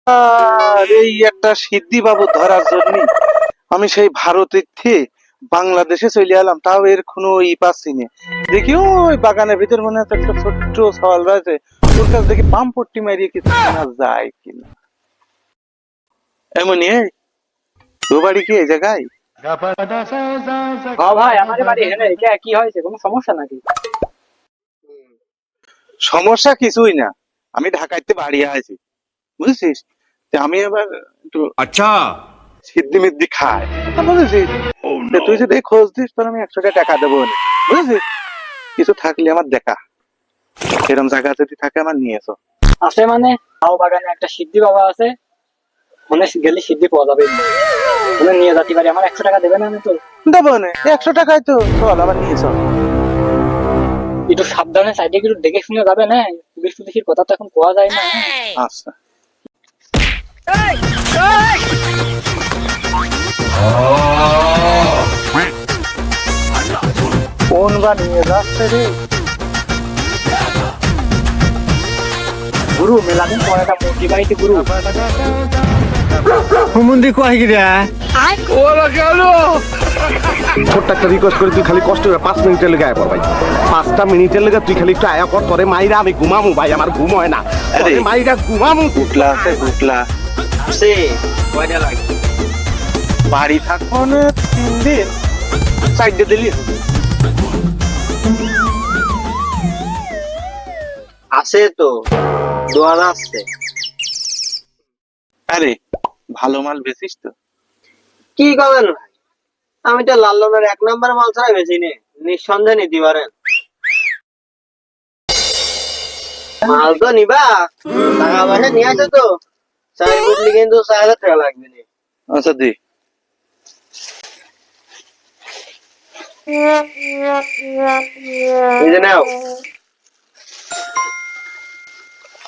আর এই একটা সিদ্ধি বাবু ধরার জন্য আমি সেই ভারতের থেকে বাংলাদেশে চলে এলাম, তাও এর কোনো পাচ্ছি না। দেখি ওই বাগানের ভিতর মনে হচ্ছে একটা ছোট্ট সওয়াল রয়েছে, ওর কাছে দেখি পাম পট্টি মারিয়ে কিছু কেনা যায় কিনা। এমনই তো বাড়ি কি এই জায়গায়? ভাই আমাদের বাড়ি এখানে কি হয়েছে, কোনো সমস্যা নাকি? সমস্যা কিছুই না, আমি ঢাকাইতে বাড়ি আছি বুঝছিস। আমি আবার একটু अच्छा সিদ্ধি মিদ্ধি খাই বুঝেছিস। তুই যদি খোঁজ দিস তোর আমি 100 টাকা দেবো বুঝেছিস। কিছু থাকলে আমার দেখা, এরকম জায়গা যদি থাকে আমার নিয়ে এসো। আছে মানে লাউ বাগানে একটা সিদ্ধি বাবা আছে, ওখানে গেলে সিদ্ধি পাওয়া যাবে, ওখানে নিয়ে যেতে পারি। আমার 100 টাকা দেবে না? আমি তো দেবো না, 100 টাকায় তো চল আবার নিয়ে এসো। একটু সাবধানে সাইডে একটু দেখে শুনে যাবে না, পুলিশ পুলিশের কথা তো এখন কোয়া যায় না। আচ্ছা কোন বা নিয়ে যাচ্ছে রে? গুরু মেলাদিন পরে একটা মুরগি বাড়িতে গুরু হুমুন্দি কয় গিরা ছোট্ট একটা রিকোয়েস্ট করে, তুই খালি কষ্ট করে 5 মিনিটের লেগে আয় পর ভাই। 5টা মিনিটের লেগে তুই খালি একটু আয়া কর, তোরে মাইরা আমি ঘুমামু ভাই, আমার ঘুম হয় না। আরে মাইরা ঘুমামু। গুটলা আছে, গুটলা আছে কয়টা লাগে? বাড়ি থাকবো না 3 দিন, 4 দিলি হবে। আছে তো দোয়ার আছে। আরে ভালো মাল বেচিস তো? কি করবেন ভাই, আমি তো লাল্লনের 1 নাম্বার মাল ছাড়া বেশি নেই, নিঃসন্দেহে নিতে পারেন। মাল তো নিবা, টাকা পয়সা নিয়ে আসো তো, 4 বুটলি কিন্তু 4000 টাকা লাগবে না। আচ্ছা দি। এই যে নাও,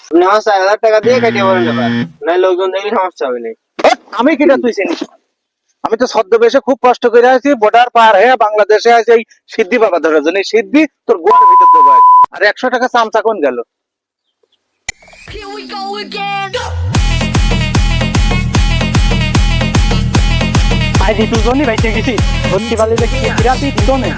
আপনি আমার 4000 টাকা দিয়ে কাটিয়ে বলেন না, নাই লোকজন দেখলে সমস্যা হবে না। আমি কিটা তুই চিনিস? আমি তো ছদ্মবেশে খুব কষ্ট করে আছি, বর্ডার পার হয়ে বাংলাদেশে আছি এই সিদ্ধি বাবা ধরার জন্য। এই সিদ্ধি তোর গোয়ার ভিতর দেবো, আর 100 টাকা চামচা কোন গেল? Here we go again. ভাই দিতুর জন্য বাইতে গেছি, ভর্তি বালি দেখি বিরাটি দিত না।